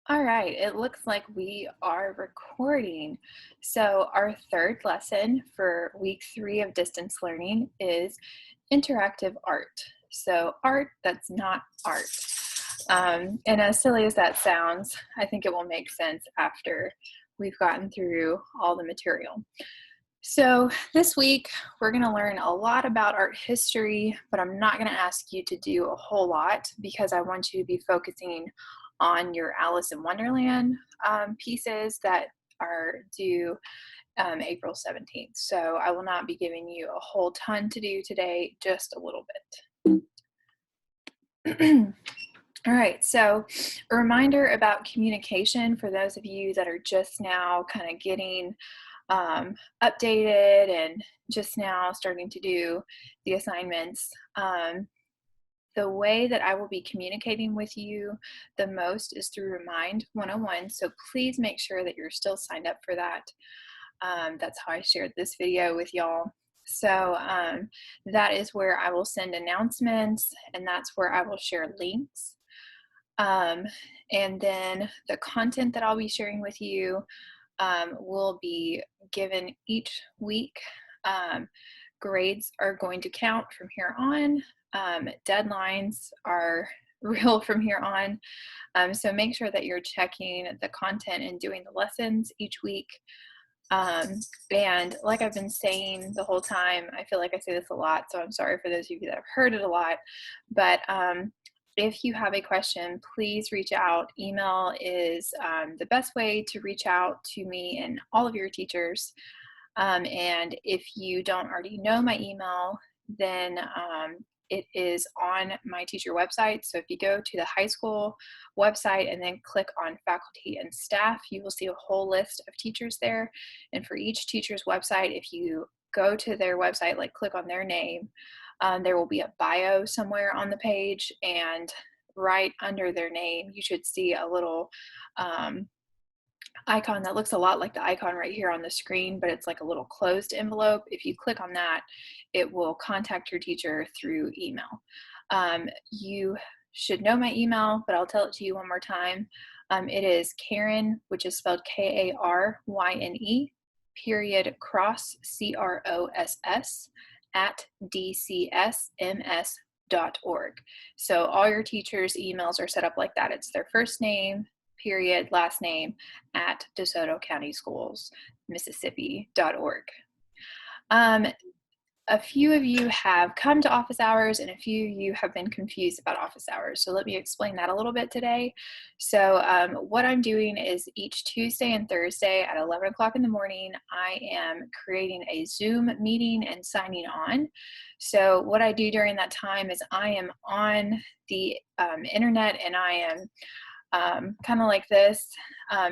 All right, it looks like we are recording. So, our third lesson for week 3 of distance learning is interactive art. So, art that's not art. And as silly as that sounds, I think it will make sense after we've gotten through all the material. So, this week we're going to learn a lot about art history, but I'm not going to ask you to do a whole lot because I want you to be focusing on your Alice in Wonderland pieces that are due April 17th. So, I will not be giving you a whole ton to do today, just a little bit. All right, so a reminder about communication for those of you that are just now kind of getting updated and just now starting to do the assignments. The way that I will be communicating with you the most is through Remind 101. So please make sure that you're still signed up for that. That's how I shared this video with y'all. So that is where I will send announcements, and that's where I will share links. And then the content that I'll be sharing with you will be given each week. Grades are going to count from here on. Deadlines are real from here on. So make sure that you're checking the content and doing the lessons each week. And like I've been saying the whole time, I feel like I say this a lot, so I'm sorry for those of you that have heard it a lot, but if you have a question, please reach out. Email is the best way to reach out to me and all of your teachers. And if you don't already know my email, then it is on my teacher website. So if you go to the high school website and then click on faculty and staff, you will see a whole list of teachers there. And for each teacher's website, if you go to their website, like click on their name, there will be a bio somewhere on the page, and right under their name, you should see a little icon that looks a lot like the icon right here on the screen, but it's like a little closed envelope. If you click on that, it will contact your teacher through email. You should know my email, but I'll tell it to you one more time. It is Karen, which is spelled K-A-R-Y-N-E, period, cross, C-R-O-S-S, at dcsms.org. So all your teachers' emails are set up like that. It's their first name, period, last name, at DeSoto County Schools, Mississippi.org. A few of you have come to office hours and a few of you have been confused about office hours. So let me explain that a little bit today. So what I'm doing is each Tuesday and Thursday at 11 o'clock in the morning, I am creating a Zoom meeting and signing on. So what I do during that time is I am on the internet, and I am kind of like this,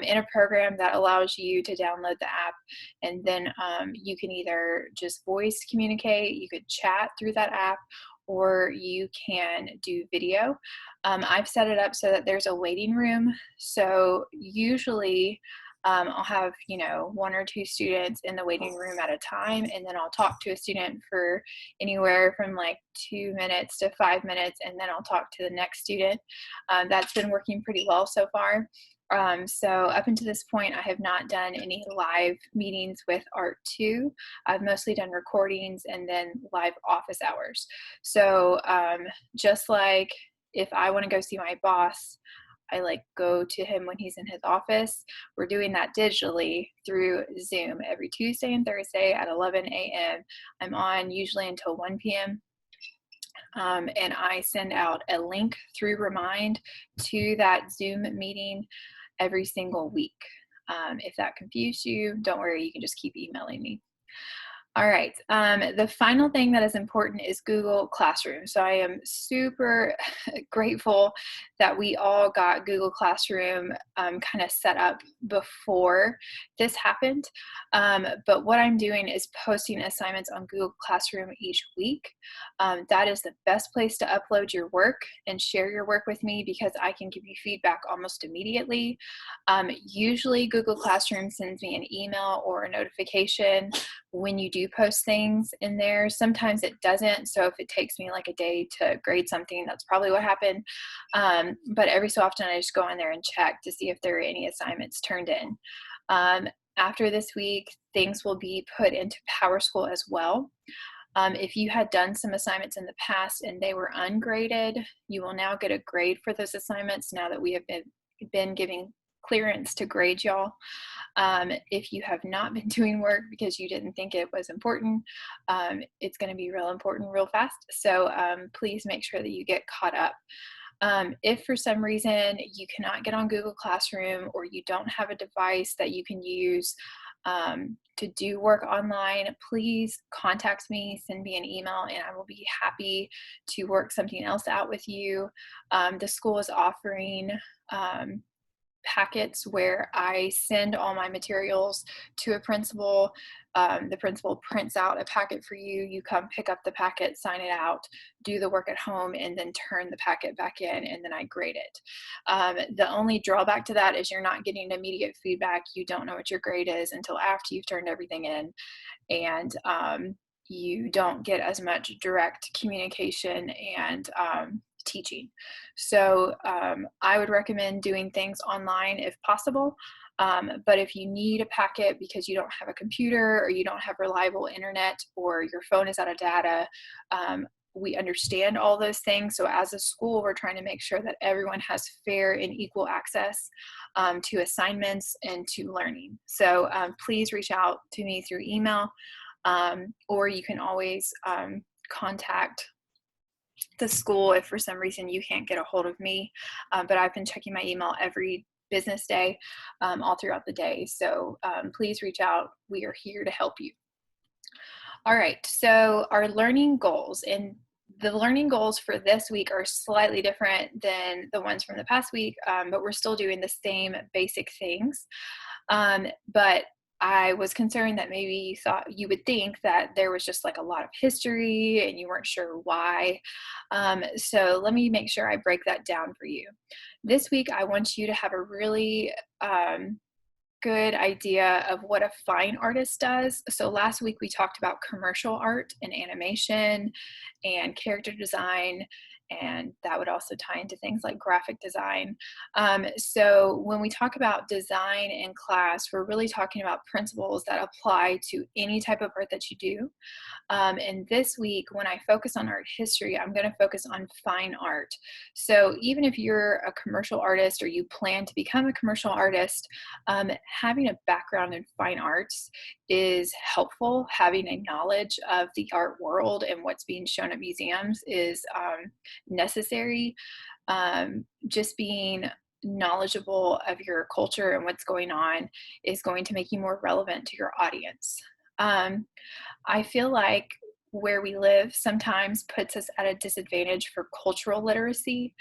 in a program that allows you to download the app, and then you can either just voice communicate, you could chat through that app, or you can do video. I've set it up so that there's a waiting room. So usually I'll have, one or two students in the waiting room at a time, and then I'll talk to a student for anywhere from like 2 minutes to 5 minutes, and then I'll talk to the next student. That's been working pretty well so far. So up until this point, I have not done any live meetings with Art 2. I've mostly done recordings and then live office hours. So just like if I want to go see my boss, I go to him when he's in his office. We're doing that digitally through Zoom every Tuesday and Thursday at 11 a.m. I'm on usually until 1 p.m. And I send out a link through Remind to that Zoom meeting every single week. If that confused you, don't worry, you can just keep emailing me. All right, the final thing that is important is Google Classroom. So I am super grateful that we all got Google Classroom kind of set up before this happened. But what I'm doing is posting assignments on Google Classroom each week. That is the best place to upload your work and share your work with me, because I can give you feedback almost immediately. Usually Google Classroom sends me an email or a notification when you do do post things in there. Sometimes it doesn't. So if it takes me like a day to grade something, that's probably what happened. But every so often I just go in there and check to see if there are any assignments turned in. After this week, things will be put into PowerSchool as well. If you had done some assignments in the past and they were ungraded, you will now get a grade for those assignments now that we have been giving clearance to grade y'all. If you have not been doing work because you didn't think it was important, it's going to be real important real fast. So please make sure that you get caught up. If for some reason you cannot get on Google Classroom or you don't have a device that you can use to do work online, please contact me, send me an email, and I will be happy to work something else out with you. The school is offering packets where I send all my materials to a principal. The principal prints out a packet for you. You come pick up the packet, sign it out, do the work at home, and then turn the packet back in, and then I grade it. The only drawback to that is you're not getting immediate feedback. You don't know what your grade is until after you've turned everything in, and you don't get as much direct communication and teaching. So I would recommend doing things online if possible. But if you need a packet because you don't have a computer or you don't have reliable internet or your phone is out of data, we understand all those things. So as a school, we're trying to make sure that everyone has fair and equal access to assignments and to learning. So please reach out to me through email, or you can always contact the school if for some reason you can't get a hold of me. But I've been checking my email every business day, all throughout the day. So please reach out. We are here to help you. All right, so our learning goals, and the learning goals for this week are slightly different than the ones from the past week, but we're still doing the same basic things. But I was concerned that maybe you would think that there was just like a lot of history and you weren't sure why. So let me make sure I break that down for you. This week, I want you to have a really good idea of what a fine artist does. So last week we talked about commercial art and animation and character design, and that would also tie into things like graphic design. So when we talk about design in class, we're really talking about principles that apply to any type of art that you do. And this week, when I focus on art history, I'm going to focus on fine art. So even if you're a commercial artist or you plan to become a commercial artist, having a background in fine arts is helpful. Having a knowledge of the art world and what's being shown at museums is necessary. Just being knowledgeable of your culture and what's going on is going to make you more relevant to your audience. I feel like where we live sometimes puts us at a disadvantage for cultural literacy.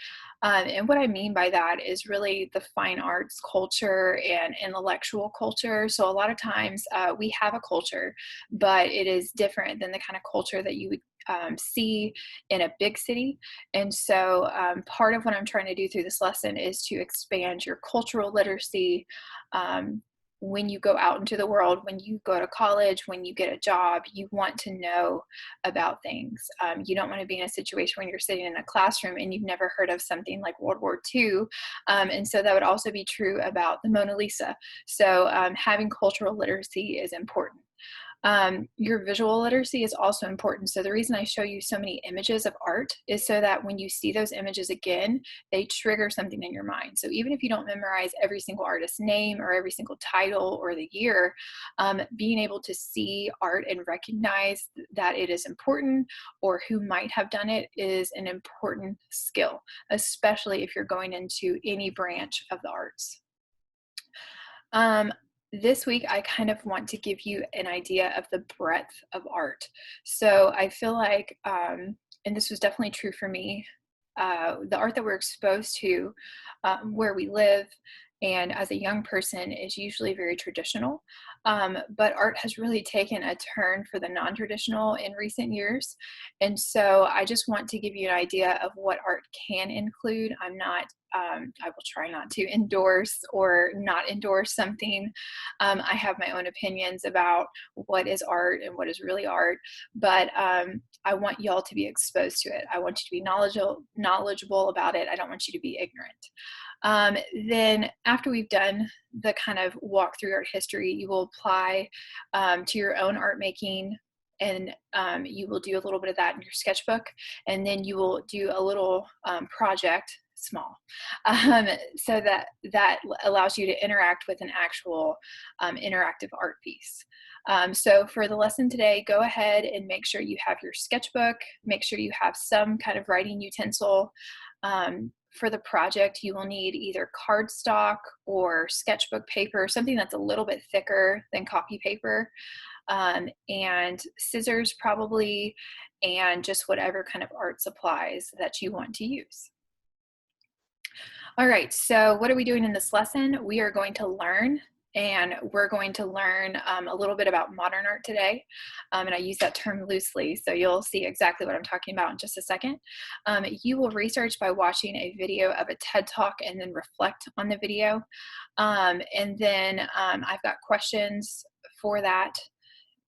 And what I mean by that is really the fine arts culture and intellectual culture. So a lot of times we have a culture, but it is different than the kind of culture that you would see in a big city. And so part of what I'm trying to do through this lesson is to expand your cultural literacy. When you go out into the world, when you go to college, when you get a job, you want to know about things. You don't want to be in a situation when you're sitting in a classroom and you've never heard of something like World War II. And so that would also be true about the Mona Lisa. So having cultural literacy is important. Your visual literacy is also important. So the reason I show you so many images of art is so that when you see those images again, they trigger something in your mind. So even if you don't memorize every single artist's name or every single title or the year, being able to see art and recognize that it is important or who might have done it is an important skill, especially if you're going into any branch of the arts. This week, I kind of want to give you an idea of the breadth of art. So I feel like, and this was definitely true for me, the art that we're exposed to where we live and as a young person is usually very traditional. But art has really taken a turn for the non-traditional in recent years. And so I just want to give you an idea of what art can include. I will try not to endorse or not endorse something. I have my own opinions about what is art and what is really art, but I want y'all to be exposed to it. I want you to be knowledgeable about it. I don't want you to be ignorant. Then after we've done the kind of walk through art history, you will apply to your own art making, and you will do a little bit of that in your sketchbook, and then you will do a little project, small, so that allows you to interact with an actual interactive art piece. So for the lesson today, go ahead and make sure you have your sketchbook, make sure you have some kind of writing utensil. For the project, you will need either cardstock or sketchbook paper, something that's a little bit thicker than copy paper, and scissors probably, and just whatever kind of art supplies that you want to use. All right, so what are we doing in this lesson? We are going to learn, and we're going to learn a little bit about modern art today. And I use that term loosely, so you'll see exactly what I'm talking about in just a second. You will research by watching a video of a TED Talk and then reflect on the video. And then I've got questions for that.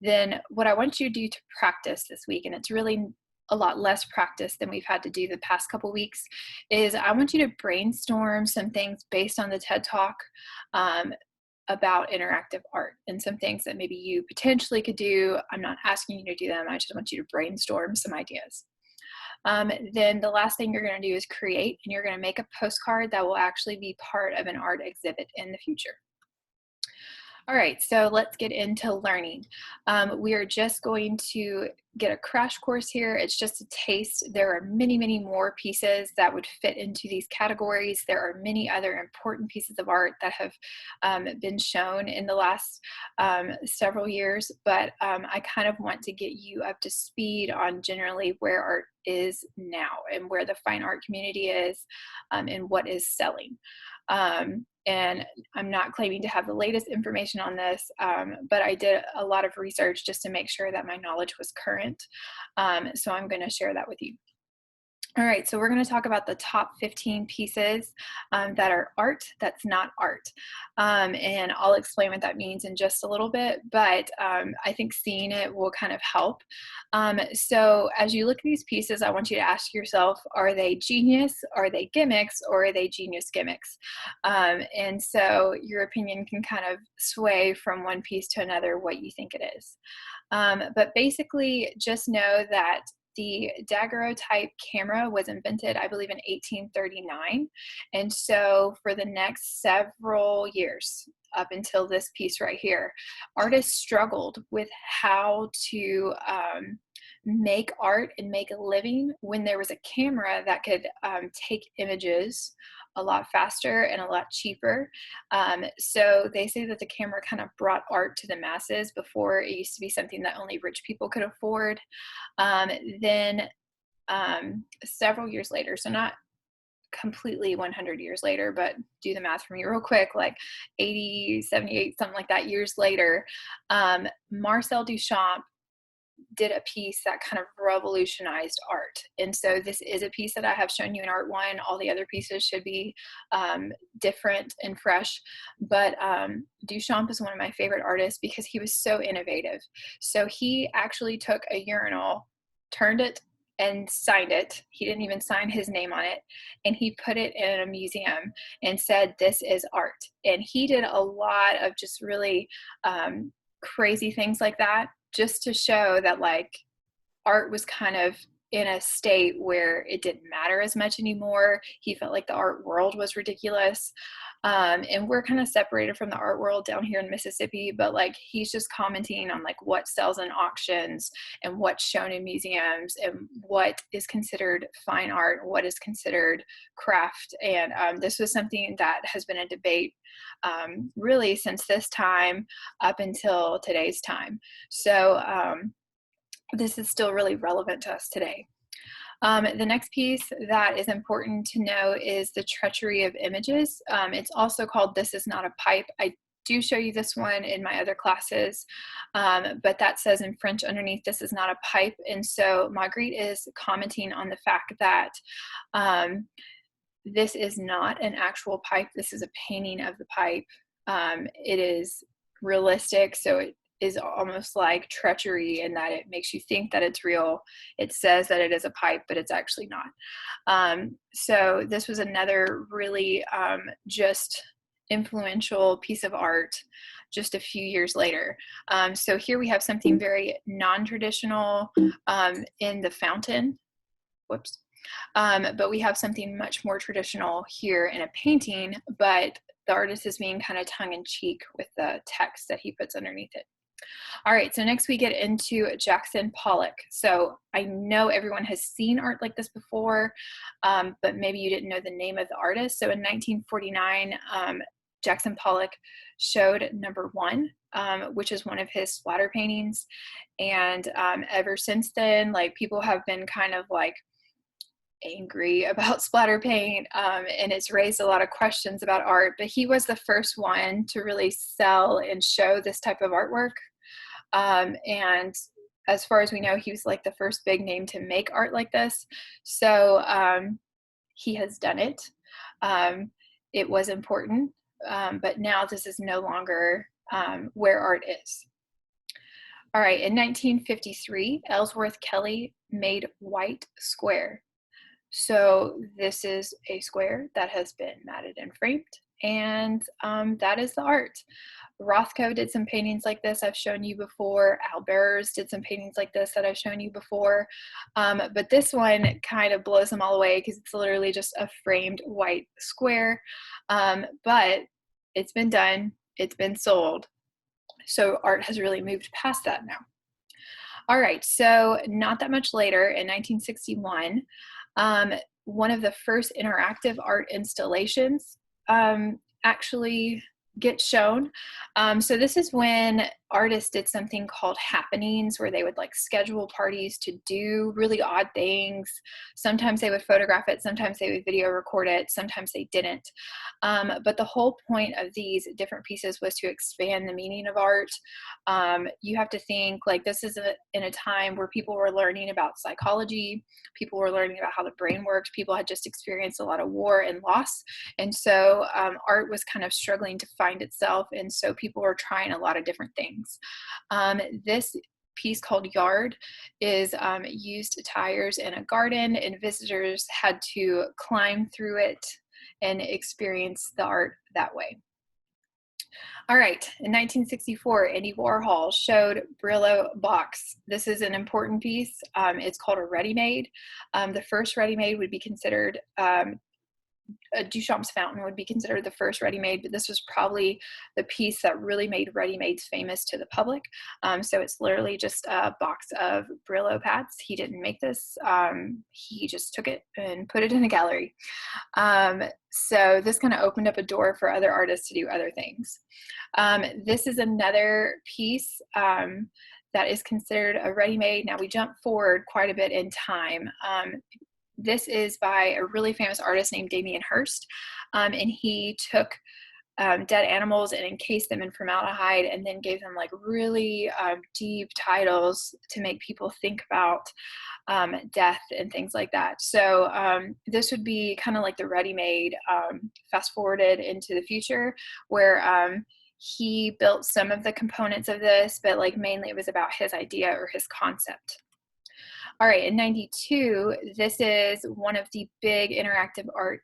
Then what I want you to do to practice this week, and it's really a lot less practice than we've had to do the past couple weeks, is I want you to brainstorm some things based on the TED Talk about interactive art, and some things that maybe you potentially could do. I'm not asking you to do them. I just want you to brainstorm some ideas. Then the last thing you're going to do is create, and you're going to make a postcard that will actually be part of an art exhibit in the future. All right, so let's get into learning. We are just going to get a crash course here. It's just a taste. There are many, many more pieces that would fit into these categories. There are many other important pieces of art that have been shown in the last several years, but I kind of want to get you up to speed on generally where art is now and where the fine art community is and what is selling. And I'm not claiming to have the latest information on this, but I did a lot of research just to make sure that my knowledge was current. So I'm going to share that with you. All right, so we're going to talk about the top 15 pieces that are art that's not art. And I'll explain what that means in just a little bit, but I think seeing it will kind of help. So as you look at these pieces, I want you to ask yourself, are they genius, are they gimmicks, or are they genius gimmicks? And so your opinion can kind of sway from one piece to another what you think it is. But basically, just know that the daguerreotype camera was invented, I believe, in 1839. And so for the next several years, up until this piece right here, artists struggled with how to make art and make a living when there was a camera that could take images a lot faster and a lot cheaper. So they say that the camera kind of brought art to the masses before it used to be something that only rich people could afford. Then several years later, so not completely 100 years later, but do the math for me real quick, like 80, 78, something like that years later, Marcel Duchamp did a piece that kind of revolutionized art. And so this is a piece that I have shown you in Art 1. All the other pieces should be different and fresh. But Duchamp is one of my favorite artists because he was so innovative. So he actually took a urinal, turned it, and signed it. He didn't even sign his name on it. And he put it in a museum and said, "This is art." And he did a lot of just really crazy things like that, just to show that like art was kind of in a state where it didn't matter as much anymore. He felt like the art world was ridiculous. And we're kind of separated from the art world down here in Mississippi, but like he's just commenting on like what sells in auctions and what's shown in museums and what is considered fine art, what is considered craft. And this was something that has been a debate really since this time up until today's time. So this is still really relevant to us today. The next piece that is important to know is the Treachery of Images. It's also called This Is Not a Pipe. I do show you this one in my other classes, but that says in French underneath, this is not a pipe. And so Marguerite is commenting on the fact that this is not an actual pipe. This is a painting of the pipe. It is realistic, so it is almost like treachery in that it makes you think that it's real. It says that it is a pipe, but it's actually not. So this was another really just influential piece of art just a few years later. So here we have something very non-traditional in the fountain. Whoops. But we have something much more traditional here in a painting, but the artist is being kind of tongue-in-cheek with the text that he puts underneath it. All right, so next we get into Jackson Pollock. So I know everyone has seen art like this before, but maybe you didn't know the name of the artist. So in 1949, Jackson Pollock showed number 1, which is one of his splatter paintings. And ever since then, like, people have been kind of like angry about splatter paint, and it's raised a lot of questions about art, but he was the first one to really sell and show this type of artwork. And as far as we know, he was like the first big name to make art like this. So he has done it. It was important, but now this is no longer where art is. All right, in 1953, Ellsworth Kelly made White Square. So this is a square that has been matted and framed, and that is the art. Rothko did some paintings like this I've shown you before. Albers did some paintings like this that I've shown you before. But this one kind of blows them all away because it's literally just a framed white square. But it's been done, it's been sold. So art has really moved past that now. All right, so not that much later, in 1961, one of the first interactive art installations actually gets shown. So this is when artists did something called happenings, where they would like schedule parties to do really odd things. Sometimes they would photograph it, sometimes they would video record it, sometimes they didn't. But the whole point of these different pieces was to expand the meaning of art. You have to think like this is in a time where people were learning about psychology, people were learning about how the brain worked, people had just experienced a lot of war and loss. And so art was kind of struggling to find itself. And so people were trying a lot of different things. This piece called Yard is used tires in a garden, and visitors had to climb through it and experience the art that way. All right, in 1964, Andy Warhol showed Brillo Box. This is an important piece. It's called a ready-made. The first ready-made would be considered Duchamp's fountain would be considered the first ready-made, but this was probably the piece that really made ready-mades famous to the public. So it's literally just a box of Brillo pads. He didn't make this. He just took it and put it in a gallery. So this kind of opened up a door for other artists to do other things. This is another piece that is considered a ready-made. Now we jump forward quite a bit in time. This is by a really famous artist named Damien Hirst, and he took dead animals and encased them in formaldehyde and then gave them like really deep titles to make people think about death and things like that. So this would be kind of like the ready-made fast forwarded into the future, where he built some of the components of this, but like mainly it was about his idea or his concept. All right, in 92, this is one of the big interactive art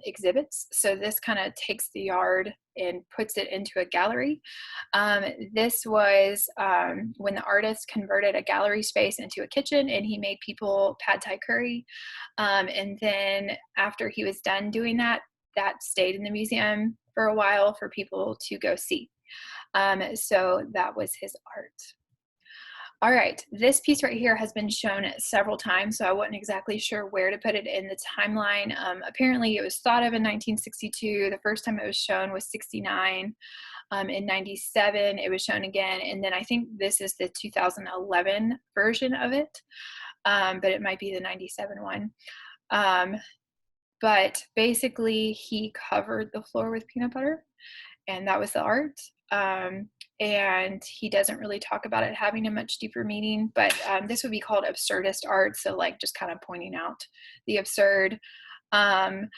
exhibits. So this kind of takes the yard and puts it into a gallery. This was when the artist converted a gallery space into a kitchen, and he made people pad thai curry. And then after he was done doing that, that stayed in the museum for a while for people to go see. So that was his art. All right, this piece right here has been shown several times, so I wasn't exactly sure where to put it in the timeline. Apparently it was thought of in 1962. The first time it was shown was 69. In 97, it was shown again, and then I think this is the 2011 version of it, but it might be the 97 one. But basically he covered the floor with peanut butter, and that was the art. And he doesn't really talk about it having a much deeper meaning, but this would be called absurdist art. So like just kind of pointing out the absurd. Um,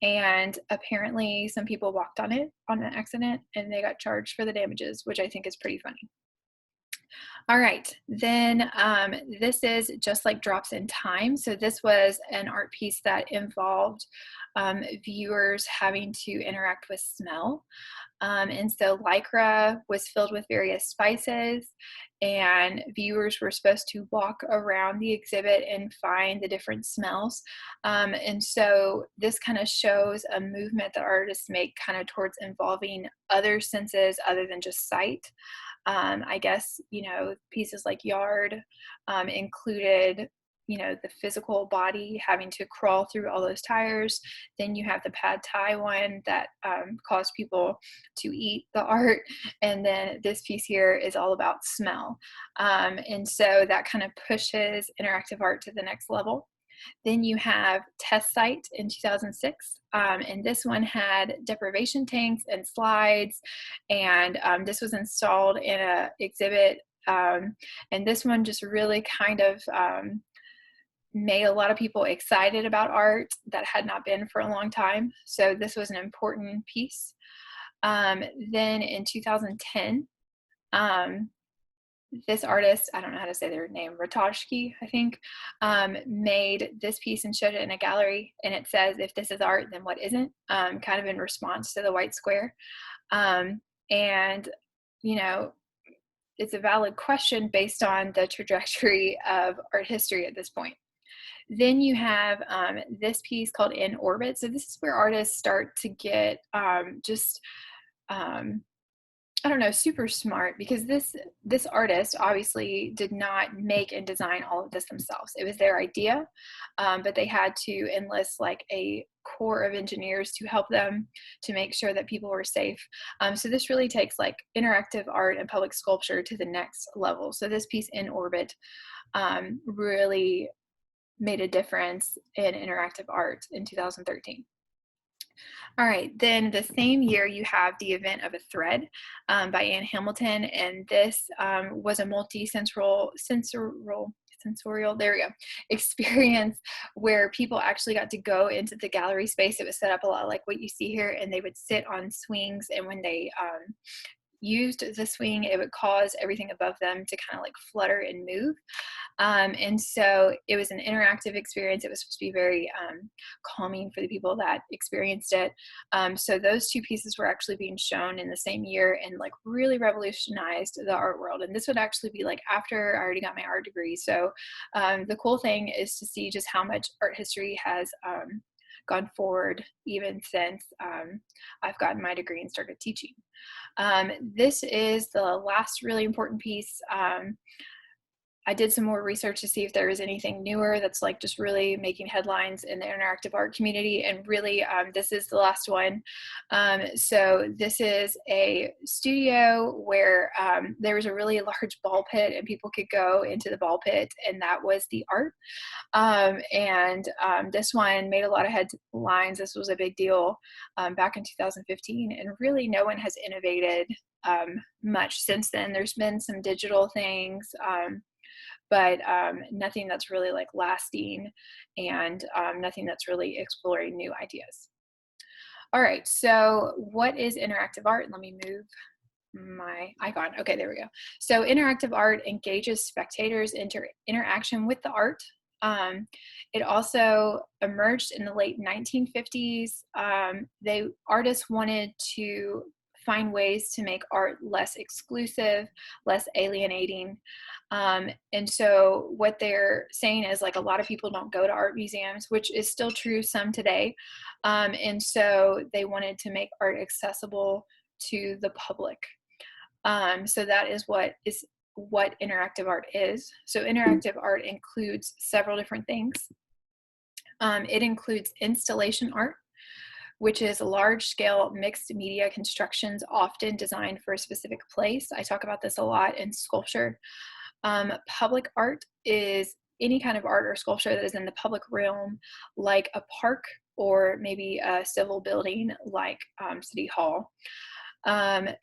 and apparently some people walked on it on an accident and they got charged for the damages, which I think is pretty funny. All right, then this is Just Like Drops in Time. So this was an art piece that involved viewers having to interact with smell. And so lycra was filled with various spices, and viewers were supposed to walk around the exhibit and find the different smells. And so this kind of shows a movement that artists make kind of towards involving other senses other than just sight. I guess, pieces like Yard included, the physical body having to crawl through all those tires. Then you have the pad thai one that caused people to eat the art. And then this piece here is all about smell. And so that kind of pushes interactive art to the next level. Then you have Test Site in 2006, and this one had deprivation tanks and slides, and this was installed in an exhibit, and this one just really kind of made a lot of people excited about art that had not been for a long time, so this was an important piece. Then in 2010, this artist, I don't know how to say their name, Ratajski, I think, made this piece and showed it in a gallery. And it says, if this is art, then what isn't? Kind of in response to the white square. And, it's a valid question based on the trajectory of art history at this point. Then you have this piece called In Orbit. So this is where artists start to get I don't know, super smart, because this artist obviously did not make and design all of this themselves. It was their idea, but they had to enlist like a core of engineers to help them to make sure that people were safe. So this really takes like interactive art and public sculpture to the next level. So this piece In Orbit really made a difference in interactive art in 2013. All right, then the same year you have The Event of a Thread by Anne Hamilton, and this was a sensorial, there we go, experience where people actually got to go into the gallery space. It was set up a lot like what you see here, and they would sit on swings, and when they used the swing, it would cause everything above them to kind of like flutter and move. And so it was an interactive experience. It was supposed to be very calming for the people that experienced it. So those two pieces were actually being shown in the same year and like really revolutionized the art world. And this would actually be like after I already got my art degree. So the cool thing is to see just how much art history has gone forward even since I've gotten my degree and started teaching. This is the last really important piece. I did some more research to see if there is anything newer that's like just really making headlines in the interactive art community, and really this is the last one. So this is a studio where there was a really large ball pit and people could go into the ball pit, and that was the art. This one made a lot of headlines. This was a big deal back in 2015, and really no one has innovated much since then. There's been some digital things, but nothing that's really like lasting, and nothing that's really exploring new ideas. All right, so what is interactive art? Let me move my icon. Okay, there we go. So interactive art engages spectators into interaction with the art. It also emerged in the late 1950s. Artists wanted to find ways to make art less exclusive, less alienating. And so what they're saying is like a lot of people don't go to art museums, which is still true some today. And so they wanted to make art accessible to the public. So that is what interactive art is. So interactive art includes several different things. It includes installation art, which is large-scale mixed media constructions often designed for a specific place. I talk about this a lot in sculpture. Public art is any kind of art or sculpture that is in the public realm, like a park or maybe a civil building like City Hall.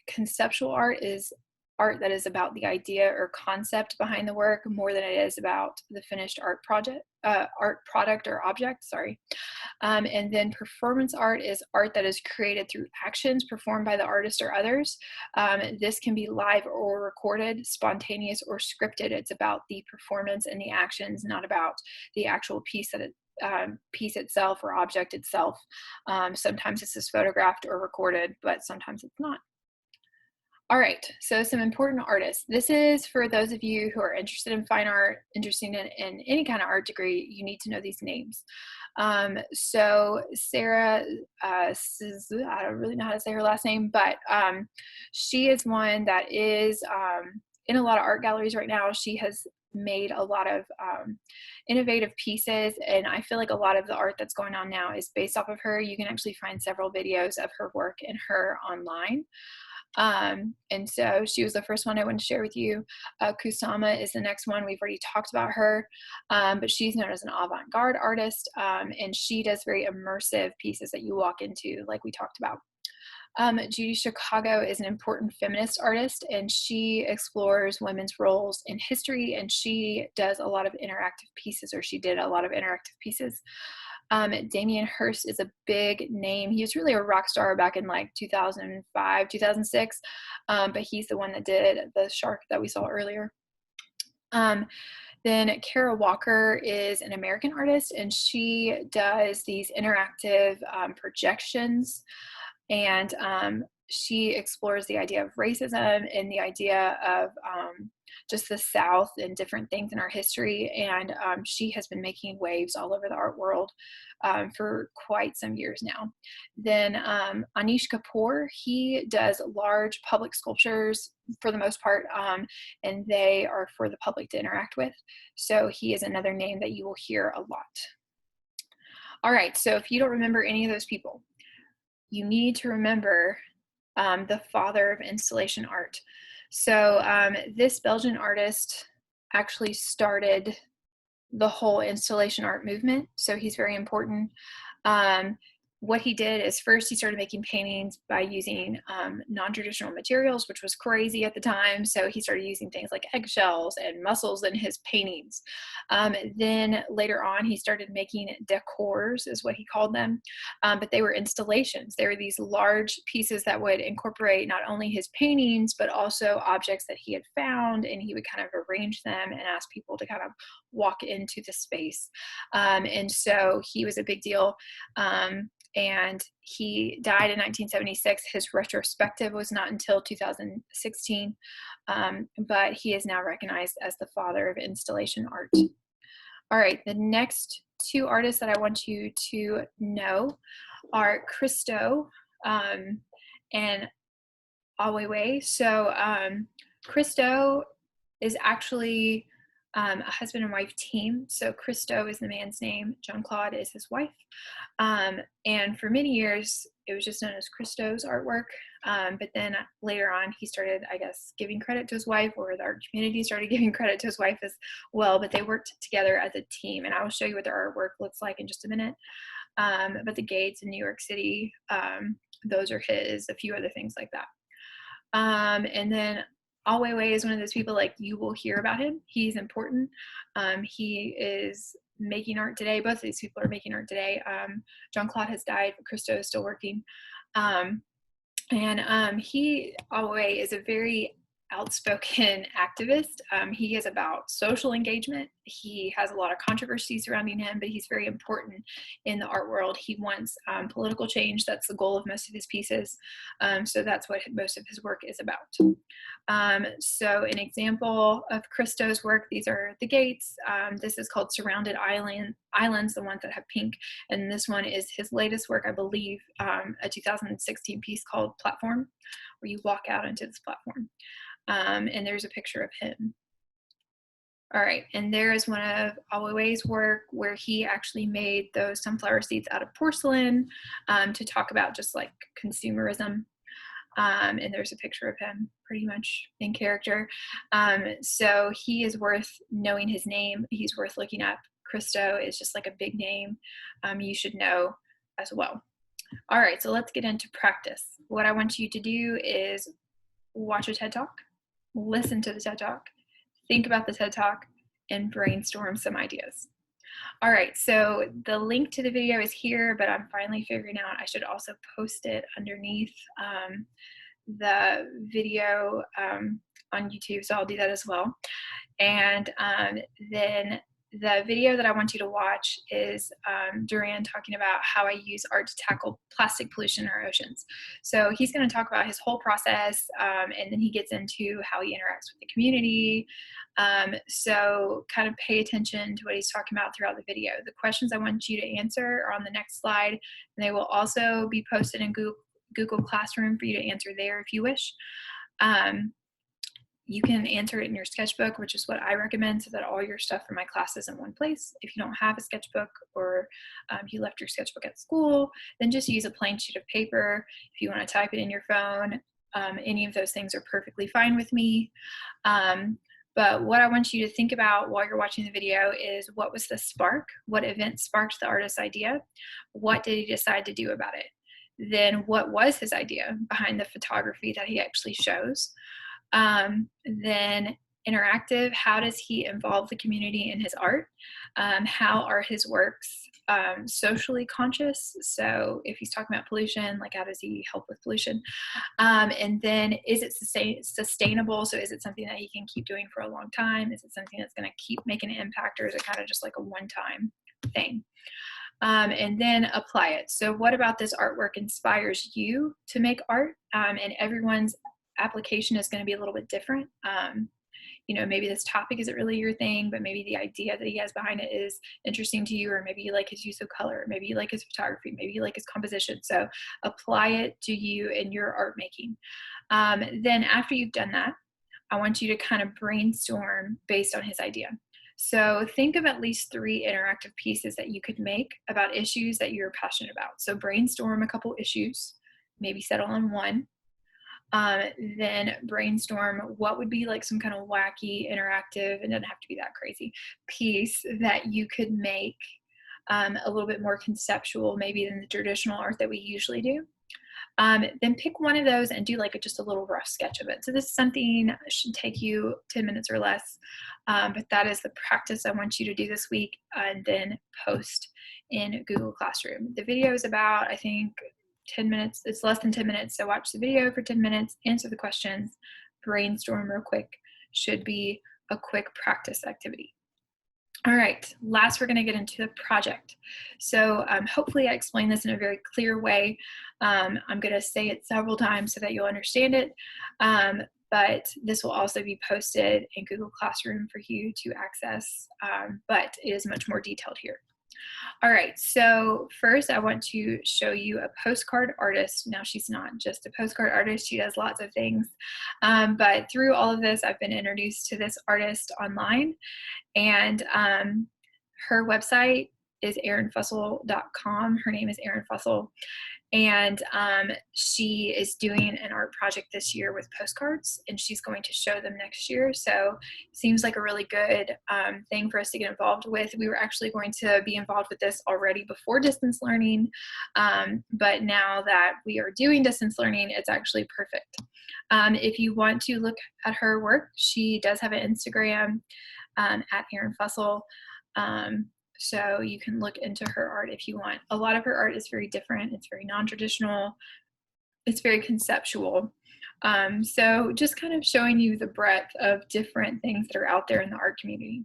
Conceptual art is art that is about the idea or concept behind the work more than it is about the finished art product or object, sorry. And then performance art is art that is created through actions performed by the artist or others. This can be live or recorded, spontaneous or scripted. It's about the performance and the actions, not about the actual piece piece itself or object itself. Sometimes this is photographed or recorded, but sometimes it's not. All right, so some important artists. This is for those of you who are interested in fine art, interested in any kind of art degree, you need to know these names. So Sarah, I don't really know how to say her last name, but she is one that is in a lot of art galleries right now. She has made a lot of innovative pieces, and I feel like a lot of the art that's going on now is based off of her. You can actually find several videos of her work and her online. And so she was the first one I wanted to share with you. Kusama is the next one. We've already talked about her, but she's known as an avant-garde artist, and she does very immersive pieces that you walk into, like we talked about. Judy Chicago is an important feminist artist, and she explores women's roles in history, and she does a lot of interactive pieces, or she did a lot of interactive pieces. Damien Hirst is a big name. He was really a rock star back in like 2005, 2006, but he's the one that did the shark that we saw earlier. Then Kara Walker is an American artist, and she does these interactive projections, and she explores the idea of racism and the idea of just the South and different things in our history. And she has been making waves all over the art world for quite some years now. Then Anish Kapoor, he does large public sculptures for the most part, and they are for the public to interact with. So he is another name that you will hear a lot. All right, so if you don't remember any of those people, you need to remember the father of installation art. So this Belgian artist actually started the whole installation art movement, so he's very important. What he did is first he started making paintings by using non-traditional materials, which was crazy at the time. So he started using things like eggshells and mussels in his paintings. Then later on, he started making decors, is what he called them. But they were installations. They were these large pieces that would incorporate not only his paintings, but also objects that he had found, and he would kind of arrange them and ask people to kind of walk into the space. And so he was a big deal. And he died in 1976. His retrospective was not until 2016, but he is now recognized as the father of installation art. All right, the next two artists that I want you to know are Christo and Aweiwei. So Christo is actually a husband and wife team. So Christo is the man's name, Jean-Claude is his wife. And for many years, it was just known as Christo's artwork. But then later on, he started, I guess, giving credit to his wife, or the art community started giving credit to his wife as well. But they worked together as a team. And I will show you what their artwork looks like in just a minute. But the gates in New York City, those are his, a few other things like that. And then Aweiwei is one of those people, like, you will hear about him. He's important. He is making art today. Both of these people are making art today. Jean-Claude has died, but Christo is still working. Aweiwei is a very outspoken activist. He is about social engagement. He has a lot of controversy surrounding him, but he's very important in the art world. He wants political change. That's the goal of most of his pieces. So that's what most of his work is about. So an example of Christo's work, these are the gates. This is called Surrounded Islands, the ones that have pink. And this one is his latest work, I believe, a 2016 piece called Platform, where you walk out into this platform. And there's a picture of him. All right, and there is one of Aweiwei's work where he actually made those sunflower seeds out of porcelain to talk about just like consumerism. And there's a picture of him pretty much in character. So he is worth knowing his name. He's worth looking up. Christo is just like a big name you should know as well. All right, so let's get into practice. What I want you to do is watch a TED Talk, listen to the TED Talk, think about the TED Talk, and brainstorm some ideas. All right, so the link to the video is here, but I'm finally figuring out I should also post it underneath the video on YouTube, so I'll do that as well. And then the video that I want you to watch is Duran talking about how I use art to tackle plastic pollution in our oceans. So he's going to talk about his whole process, and then he gets into how he interacts with the community. So kind of pay attention to what he's talking about throughout the video. The questions I want you to answer are on the next slide, and they will also be posted in Google Classroom for you to answer there if you wish. You can answer it in your sketchbook, which is what I recommend, so that all your stuff for my class is in one place. If you don't have a sketchbook, or you left your sketchbook at school, then just use a plain sheet of paper. If you want to type it in your phone, any of those things are perfectly fine with me. But what I want you to think about while you're watching the video is, what was the spark? What event sparked the artist's idea? What did he decide to do about it? Then what was his idea behind the photography that he actually shows? Then interactive, how does he involve the community in his art? How are his works socially conscious? So if he's talking about pollution, like how does he help with pollution? And then is it sustainable? So is it something that he can keep doing for a long time? Is it something that's going to keep making an impact, or is it kind of just like a one-time thing? And then apply it. So what about this artwork inspires you to make art? And everyone's application is going to be a little bit different. You know, maybe this topic isn't really your thing, but maybe the idea that he has behind it is interesting to you, or maybe you like his use of color, maybe you like his photography, maybe you like his composition. So apply it to you in your art making. Then after you've done that, I want you to kind of brainstorm based on his idea. So think of at least 3 interactive pieces that you could make about issues that you're passionate about. So brainstorm a couple issues, maybe settle on one. Then brainstorm what would be like some kind of wacky, interactive, and doesn't have to be that crazy, piece that you could make a little bit more conceptual maybe than the traditional art that we usually do. Then pick one of those and do like just a little rough sketch of it. So this is something that should take you 10 minutes or less, but that is the practice I want you to do this week, and then post in Google Classroom. The video is about, I think, 10 minutes. It's less than 10 minutes, so watch the video for 10 minutes, answer the questions, brainstorm real quick. Should be a quick practice activity. All right, last we're going to get into the project. So hopefully I explained this in a very clear way. I'm going to say it several times so that you'll understand it, but this will also be posted in Google Classroom for you to access, but it is much more detailed here. All right, so first I want to show you a postcard artist. Now, she's not just a postcard artist, she does lots of things, but through all of this I've been introduced to this artist online, and her website is erinfussell.com. Her name is Erin Fussell, and she is doing an art project this year with postcards, and she's going to show them next year. So seems like a really good thing for us to get involved with. We were actually going to be involved with this already before distance learning, but now that we are doing distance learning, it's actually perfect. If you want to look at her work, she does have an Instagram at Erin Fussell. So you can look into her art if you want. A lot of her art is very different. It's very non-traditional. It's very conceptual. So just kind of showing you the breadth of different things that are out there in the art community.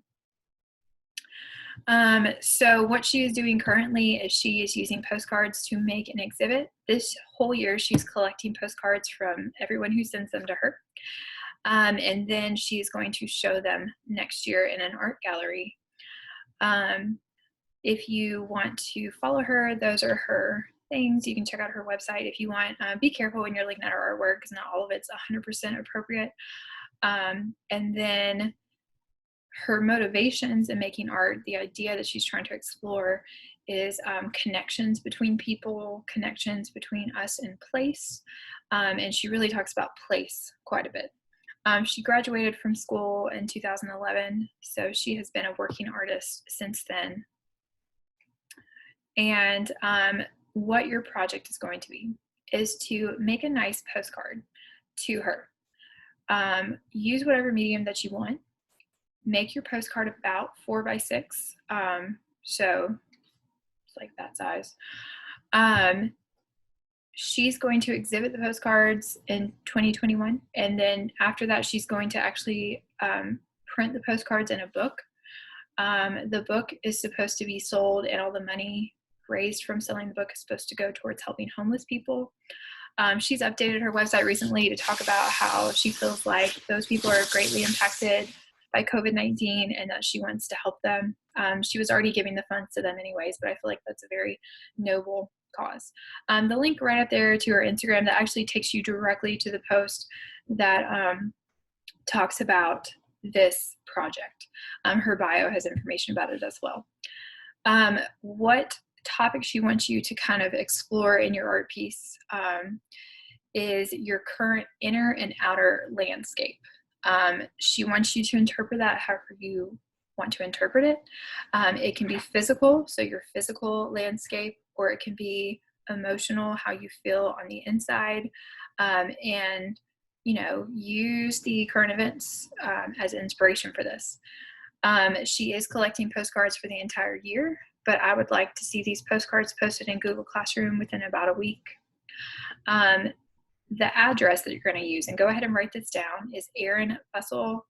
So what she is doing currently is she is using postcards to make an exhibit. This whole year she's collecting postcards from everyone who sends them to her. And then she's going to show them next year in an art gallery. If you want to follow her, those are her things. You can check out her website if you want. Be careful when you're looking at her artwork, because not all of it's 100% appropriate. And then her motivations in making art, the idea that she's trying to explore is connections between people, connections between us and place. And she really talks about place quite a bit. She graduated from school in 2011, so she has been a working artist since then. And what your project is going to be is to make a nice postcard to her. Use whatever medium that you want. Make your postcard about 4x6, so it's like that size. She's going to exhibit the postcards in 2021, and then after that she's going to actually print the postcards in a book. The book is supposed to be sold, and all the money raised from selling the book is supposed to go towards helping homeless people. She's updated her website recently to talk about how she feels like those people are greatly impacted by COVID-19 and that she wants to help them. She was already giving the funds to them anyways, but I feel like that's a very noble cause. The link right up there to her Instagram that actually takes you directly to the post that talks about this project. Her bio has information about it as well. What topic she wants you to kind of explore in your art piece is your current inner and outer landscape. She wants you to interpret that however you want to interpret it. It can be physical, so your physical landscape, or it can be emotional, how you feel on the inside, and use the current events as inspiration for this. She is collecting postcards for the entire year, but I would like to see these postcards posted in Google Classroom within about a week. The address that you're going to use, and go ahead and write this down, is Aaron Fussell,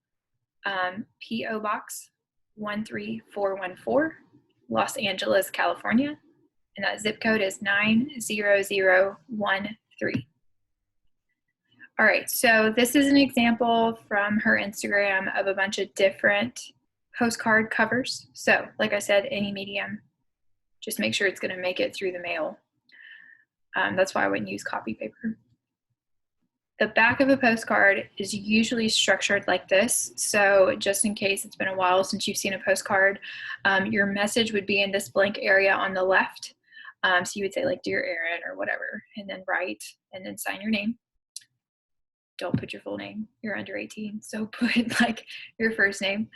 P.O. Box 13414, Los Angeles, California, and that zip code is 90013. All right, so this is an example from her Instagram of a bunch of different postcard covers. So like I said, any medium, just make sure it's going to make it through the mail. That's why I wouldn't use copy paper. The back of a postcard is usually structured like this. So just in case it's been a while since you've seen a postcard, your message would be in this blank area on the left. So you would say like, "Dear Aaron," or whatever, and then write, and then sign your name. Don't put your full name. You're under 18, so put like your first name.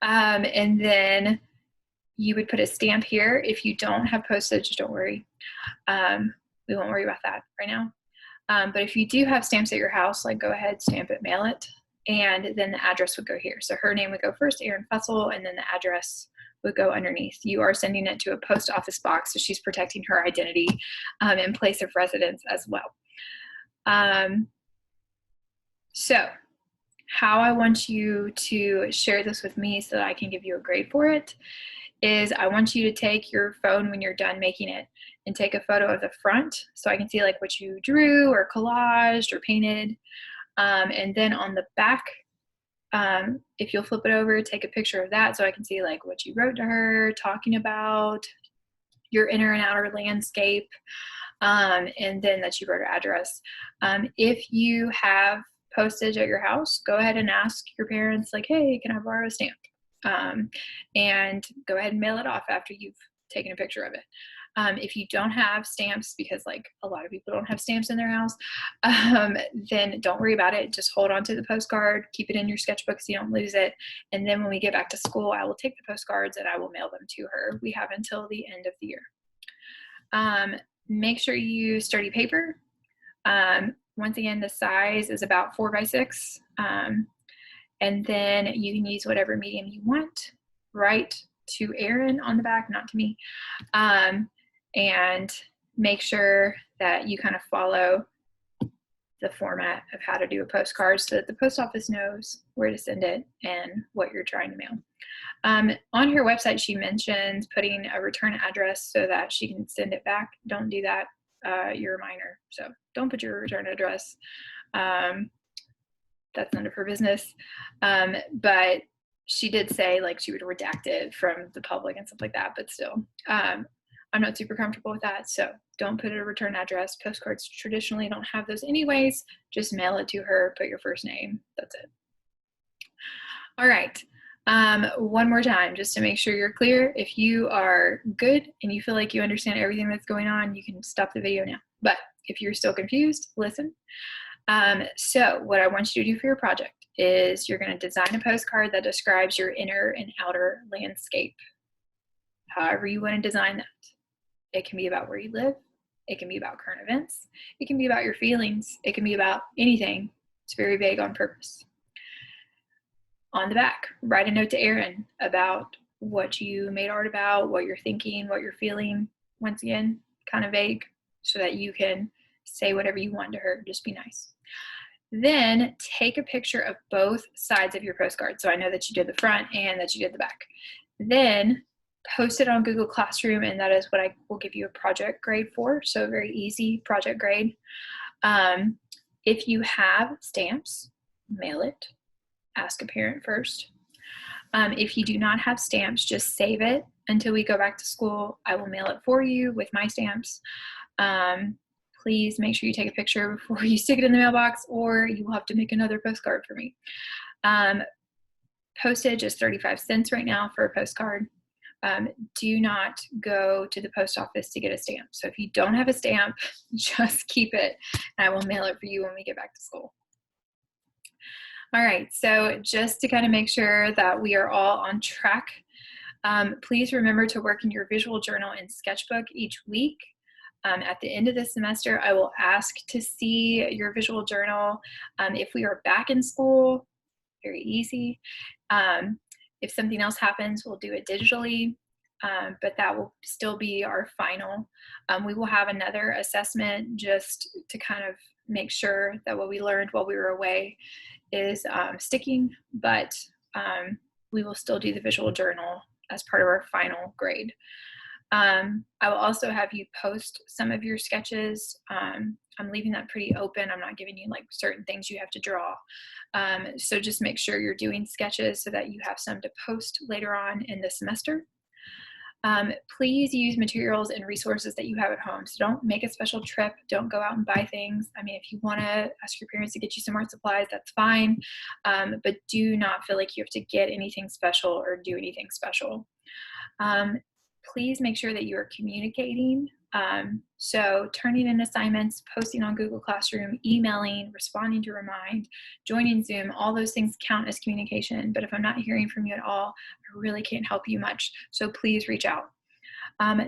And then you would put a stamp here. If you don't have postage, don't worry. We won't worry about that right now. But if you do have stamps at your house, like go ahead, stamp it, mail it, and then the address would go here. So her name would go first, Aaron Fussell, and then the address would go underneath. You are sending it to a post office box, so she's protecting her identity in place of residence as well. So how I want you to share this with me so that I can give you a grade for it is I want you to take your phone when you're done making it and take a photo of the front so I can see like what you drew or collaged or painted. And then on the back, if you'll flip it over, take a picture of that so I can see like what you wrote to her, talking about your inner and outer landscape, and then that you wrote her address. If you have postage at your house, go ahead and ask your parents like, "Hey, can I borrow a stamp?" And go ahead and mail it off after you've taken a picture of it. If you don't have stamps, because like a lot of people don't have stamps in their house, then don't worry about it. Just hold on to the postcard, keep it in your sketchbook so you don't lose it. And then when we get back to school, I will take the postcards and I will mail them to her. We have until the end of the year. Make sure you use sturdy paper. Once again, the size is about 4x6. And then you can use whatever medium you want. Write to Aaron on the back, not to me. And make sure that you kind of follow the format of how to do a postcard so that the post office knows where to send it and what you're trying to mail. On her website, she mentions putting a return address so that she can send it back. Don't do that. You're a minor, so don't put your return address. That's none of her business. But she did say like she would redact it from the public and stuff like that, but still, I'm not super comfortable with that, so don't put a return address. Postcards traditionally don't have those anyways. Just mail it to her, put your first name, that's it. All right, one more time, just to make sure you're clear. If you are good and you feel like you understand everything that's going on, you can stop the video now. But if you're still confused, listen. So what I want you to do for your project is you're going to design a postcard that describes your inner and outer landscape, however you want to design that. It can be about where you live. It can be about current events. It can be about your feelings. It can be about anything. It's very vague on purpose. On the back, write a note to Erin about what you made art about, what you're thinking, what you're feeling. Once again, kind of vague, so that you can say whatever you want to her. Just be nice. Then take a picture of both sides of your postcard. So I know that you did the front and that you did the back. Then post it on Google Classroom, and that is what I will give you a project grade for. So a very easy project grade. If you have stamps, mail it. Ask a parent first. If you do not have stamps, just save it until we go back to school. I will mail it for you with my stamps. Please make sure you take a picture before you stick it in the mailbox, or you will have to make another postcard for me. Postage is 35 cents right now for a postcard. Do not go to the post office to get a stamp. So if you don't have a stamp, just keep it, and I will mail it for you when we get back to school. All right, so just to kind of make sure that we are all on track, please remember to work in your visual journal and sketchbook each week. At the end of the semester, I will ask to see your visual journal. If we are back in school, very easy. If something else happens, we'll do it digitally, but that will still be our final. We will have another assessment just to kind of make sure that what we learned while we were away is sticking, but we will still do the visual journal as part of our final grade. I will also have you post some of your sketches. I'm leaving that pretty open. I'm not giving you like certain things you have to draw. So just make sure you're doing sketches so that you have some to post later on in the semester. Please use materials and resources that you have at home. So don't make a special trip. Don't go out and buy things. I mean, if you want to ask your parents to get you some art supplies, that's fine. But do not feel like you have to get anything special or do anything special. Please make sure that you are communicating. So turning in assignments, posting on Google Classroom, emailing, responding to Remind, joining Zoom, all those things count as communication. But if I'm not hearing from you at all, I really can't help you much. So please reach out.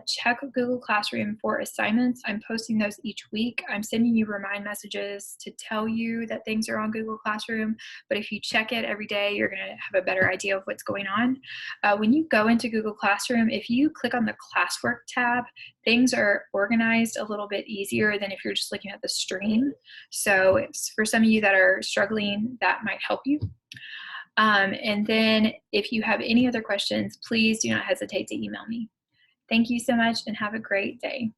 Check Google Classroom for assignments. I'm posting those each week. I'm sending you remind messages to tell you that things are on Google Classroom, but if you check it every day, you're going to have a better idea of what's going on. When you go into Google Classroom, if you click on the classwork tab, things are organized a little bit easier than if you're just looking at the stream. So for some of you that are struggling, that might help you. And then if you have any other questions, please do not hesitate to email me. Thank you so much and have a great day.